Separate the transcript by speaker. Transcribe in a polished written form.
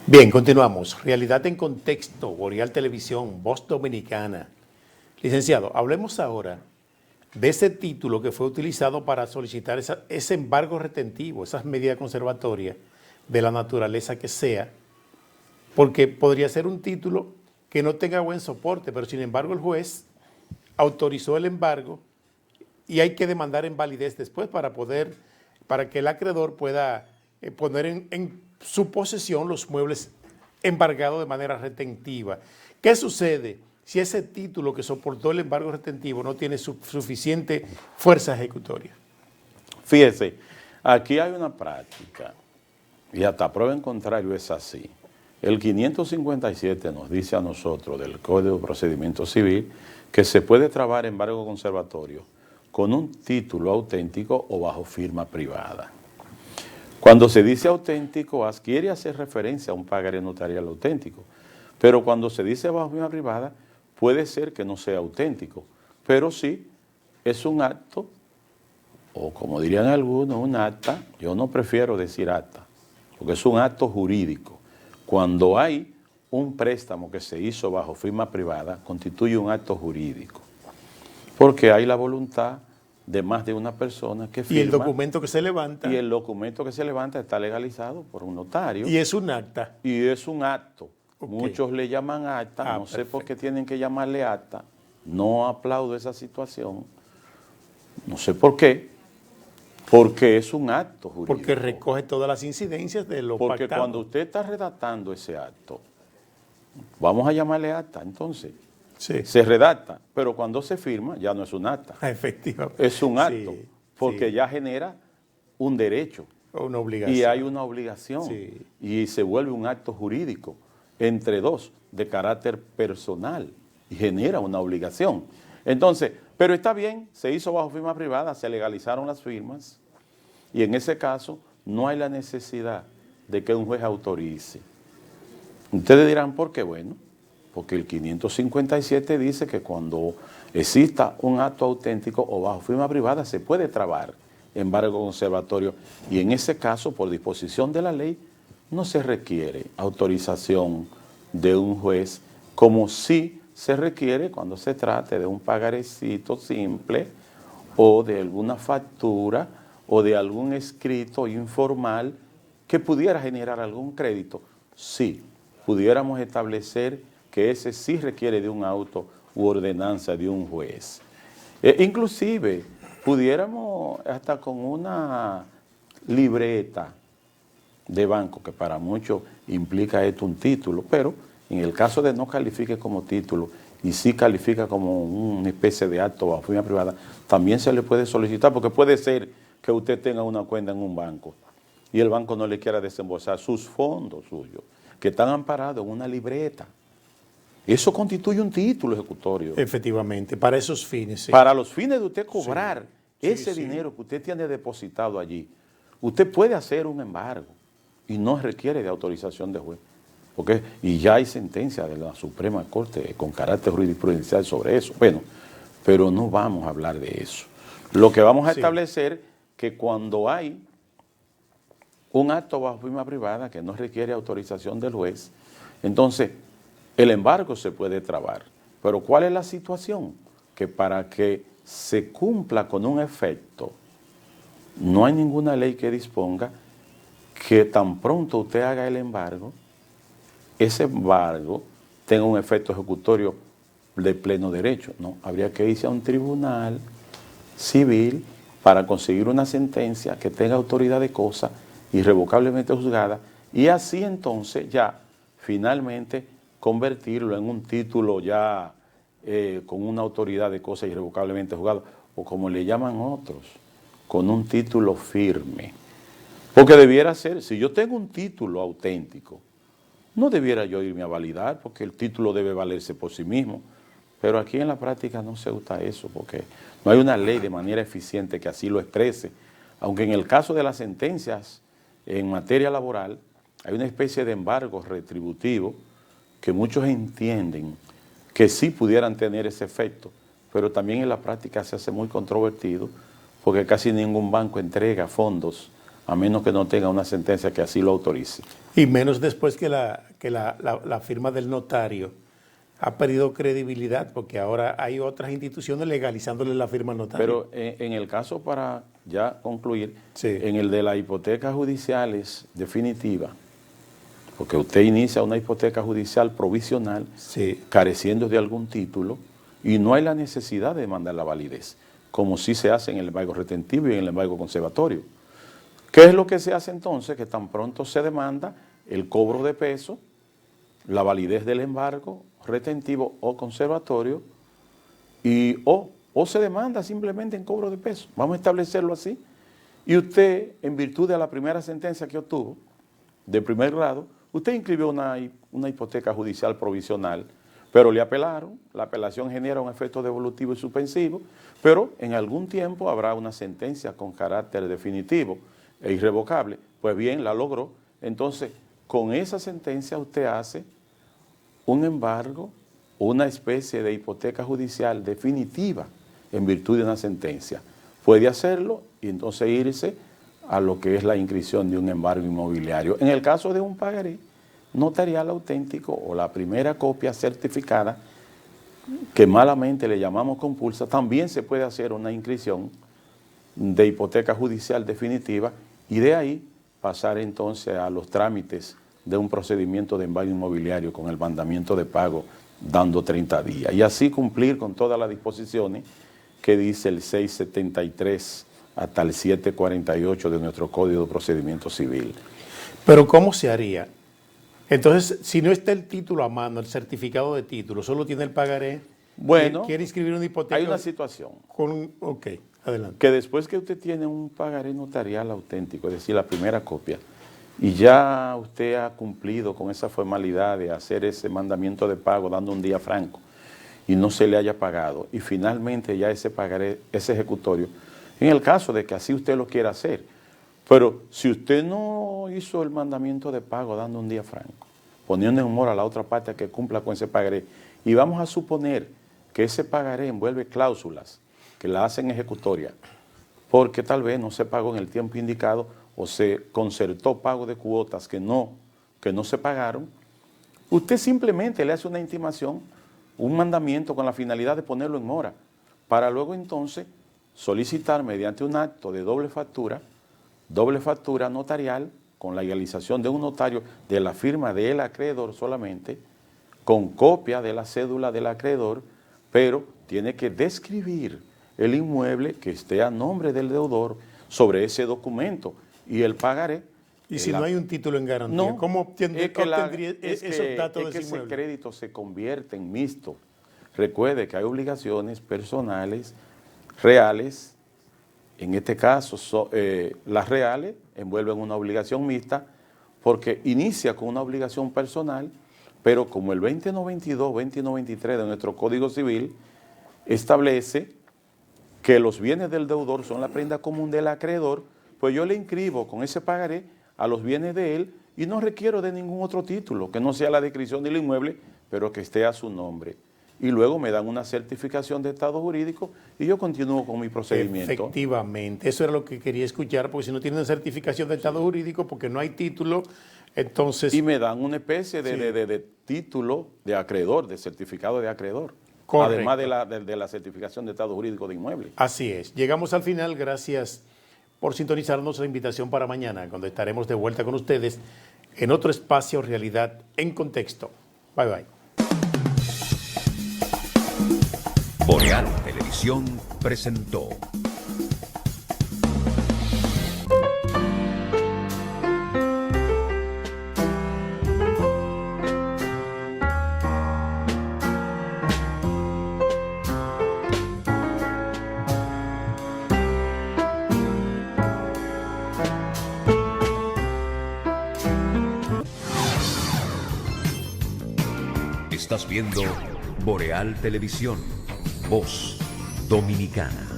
Speaker 1: Bien, continuamos. Realidad en contexto, Boreal Televisión, Voz Dominicana. Licenciado, hablemos ahora de ese título que fue utilizado para solicitar ese embargo retentivo, esas medidas conservatorias de la naturaleza que sea, porque podría ser un título que no tenga buen soporte, pero sin embargo el juez autorizó el embargo y hay que demandar en validez después para que el acreedor pueda poner en su posesión los muebles embargados de manera retentiva. ¿Qué sucede si ese título que soportó el embargo retentivo no tiene suficiente fuerza ejecutoria?
Speaker 2: Fíjese, aquí hay una práctica, y hasta prueba en contrario es así. El 557 nos dice a nosotros del Código de Procedimiento Civil que se puede trabar embargo conservatorio con un título auténtico o bajo firma privada. Cuando se dice auténtico, quiere hacer referencia a un pagaré notarial auténtico, pero cuando se dice bajo firma privada, puede ser que no sea auténtico, pero sí es un acto, o como dirían algunos, un acta. Yo no prefiero decir acta, porque es un acto jurídico. Cuando hay un préstamo que se hizo bajo firma privada, constituye un acto jurídico, porque hay la voluntad de más de una persona que firma.
Speaker 1: Y el documento que se levanta.
Speaker 2: Y el documento que se levanta está legalizado por un notario.
Speaker 1: Y es un acta.
Speaker 2: Y es un acto.
Speaker 1: Okay.
Speaker 2: Muchos le llaman acta, no sé por qué tienen que llamarle acta. No aplaudo esa situación. No sé por qué. Porque es un acto jurídico.
Speaker 1: Porque recoge todas las incidencias de lo
Speaker 2: Porque
Speaker 1: pactado.
Speaker 2: cuando usted está redactando ese acto, vamos a llamarle acta, entonces,
Speaker 1: sí,
Speaker 2: se redacta, pero cuando se firma ya no es un acta.
Speaker 1: Efectivamente.
Speaker 2: Es un acto,
Speaker 1: sí,
Speaker 2: porque
Speaker 1: sí.
Speaker 2: ya genera un derecho.
Speaker 1: Una obligación.
Speaker 2: Y hay una obligación.
Speaker 1: Sí.
Speaker 2: Y se vuelve un acto jurídico entre dos, de carácter personal, y genera una obligación. Entonces, pero está bien, se hizo bajo firma privada, se legalizaron las firmas, y en ese caso no hay la necesidad de que un juez autorice. Ustedes dirán, ¿por qué? Bueno, porque el 557 dice que cuando exista un acto auténtico o bajo firma privada se puede trabar embargo conservatorio, y en ese caso, por disposición de la ley, no se requiere autorización de un juez, como sí se requiere cuando se trate de un pagarecito simple o de alguna factura o de algún escrito informal que pudiera generar algún crédito. Sí, pudiéramos establecer que ese sí requiere de un auto u ordenanza de un juez. Inclusive, pudiéramos hasta con una libreta de banco, que para muchos implica esto un título, pero en el caso de no califique como título y sí califica como una especie de acto bajo firma privada, también se le puede solicitar, porque puede ser que usted tenga una cuenta en un banco y el banco no le quiera desembolsar sus fondos suyos, que están amparados en una libreta. Eso constituye un título ejecutorio.
Speaker 1: Efectivamente, para esos fines. Sí.
Speaker 2: Para los fines de usted cobrar
Speaker 1: ese
Speaker 2: dinero que usted tiene depositado allí, usted puede hacer un embargo y no requiere de autorización de juez. Y ya hay sentencia de la Suprema Corte con carácter jurisprudencial sobre eso. Bueno, pero no vamos a hablar de eso. Lo que vamos a establecer que cuando hay un acto bajo firma privada que no requiere autorización del juez, entonces el embargo se puede trabar. Pero ¿cuál es la situación? Que para que se cumpla con un efecto, no hay ninguna ley que disponga que tan pronto usted haga el embargo, ese embargo tenga un efecto ejecutorio de pleno derecho. No, habría que irse a un tribunal civil para conseguir una sentencia que tenga autoridad de cosa irrevocablemente juzgada, y así entonces ya finalmente convertirlo en un título ya con una autoridad de cosa irrevocablemente juzgada, o como le llaman otros, con un título firme. Porque debiera ser, si yo tengo un título auténtico, no debiera yo irme a validar, porque el título debe valerse por sí mismo. Pero aquí en la práctica no se usa eso, porque no hay una ley de manera eficiente que así lo exprese. Aunque en el caso de las sentencias en materia laboral, hay una especie de embargo retributivo que muchos entienden que sí pudieran tener ese efecto, pero también en la práctica se hace muy controvertido, porque casi ningún banco entrega fondos a menos que no tenga una sentencia que así lo autorice.
Speaker 1: Y menos después que la firma del notario ha perdido credibilidad, porque ahora hay otras instituciones legalizándole la firma al notario.
Speaker 2: Pero en el caso, para ya concluir,
Speaker 1: Sí.
Speaker 2: en el de las hipotecas judiciales definitivas, porque usted inicia una hipoteca judicial provisional,
Speaker 1: Sí.
Speaker 2: careciendo de algún título, y no hay la necesidad de demandar la validez, como sí se hace en el embargo retentivo y en el embargo conservatorio. ¿Qué es lo que se hace entonces? Que tan pronto se demanda el cobro de peso, la validez del embargo retentivo o conservatorio, o se demanda simplemente en cobro de peso. Vamos a establecerlo así. Y usted, en virtud de la primera sentencia que obtuvo, de primer grado, usted inscribió una hipoteca judicial provisional, pero le apelaron, la apelación genera un efecto devolutivo y suspensivo, pero en algún tiempo habrá una sentencia con carácter definitivo e irrevocable. Pues bien, la logró. Entonces, con esa sentencia usted hace un embargo, una especie de hipoteca judicial definitiva en virtud de una sentencia. Puede hacerlo y entonces irse a lo que es la inscripción de un embargo inmobiliario. En el caso de un pagaré notarial auténtico o la primera copia certificada, que malamente le llamamos compulsa, también se puede hacer una inscripción de hipoteca judicial definitiva y de ahí pasar entonces a los trámites de un procedimiento de embargo inmobiliario con el mandamiento de pago dando 30 días y así cumplir con todas las disposiciones que dice el 673 hasta el 748 de nuestro Código de Procedimiento Civil.
Speaker 1: Pero ¿cómo se haría? Entonces, si no está el título a mano, el certificado de título, solo tiene el pagaré,
Speaker 2: Bueno,
Speaker 1: quiere inscribir una hipoteca.
Speaker 2: hay una situación
Speaker 1: Ok, adelante.
Speaker 2: que después que usted tiene un pagaré notarial auténtico, es decir, la primera copia, y ya usted ha cumplido con esa formalidad de hacer ese mandamiento de pago dando un día franco y no se le haya pagado, y finalmente ya ese pagaré, ese ejecutorio, en el caso de que así usted lo quiera hacer, pero si usted no hizo el mandamiento de pago dando un día franco, poniendo en humor a la otra parte a que cumpla con ese pagaré, y vamos a suponer que ese pagaré envuelve cláusulas que la hacen ejecutoria, porque tal vez no se pagó en el tiempo indicado o se concertó pago de cuotas que no se pagaron, usted simplemente le hace una intimación, un mandamiento con la finalidad de ponerlo en mora, para luego entonces solicitar mediante un acto de doble factura notarial, con la legalización de un notario de la firma del acreedor solamente, con copia de la cédula del acreedor, pero tiene que describir el inmueble que esté a nombre del deudor sobre ese documento y el pagaré.
Speaker 1: Y si no hay un título en garantía,
Speaker 2: No,
Speaker 1: ¿cómo obtendría esos datos de
Speaker 2: que
Speaker 1: ese
Speaker 2: ese
Speaker 1: inmueble?
Speaker 2: crédito se convierte en mixto. Recuerde que hay obligaciones personales, reales, en este caso las reales envuelven una obligación mixta porque inicia con una obligación personal, pero como el 2092, 2093 de nuestro Código Civil establece que los bienes del deudor son la prenda común del acreedor, pues yo le inscribo con ese pagaré a los bienes de él y no requiero de ningún otro título, que no sea la descripción del inmueble, pero que esté a su nombre. Y luego me dan una certificación de estado jurídico y yo continúo con mi procedimiento.
Speaker 1: Efectivamente, eso era lo que quería escuchar, porque si no tiene una certificación de estado jurídico, porque no hay título, entonces...
Speaker 2: Y me dan una especie
Speaker 1: Sí.
Speaker 2: de título de acreedor, de certificado de acreedor.
Speaker 1: Correcto.
Speaker 2: Además de la certificación de estado jurídico de inmueble.
Speaker 1: Así es. Llegamos al final. Gracias por sintonizarnos. La invitación para mañana, cuando estaremos de vuelta con ustedes en otro espacio Realidad en Contexto. Bye, bye.
Speaker 3: Boreal Televisión presentó Estás viendo Boreal Televisión, Voz Dominicana.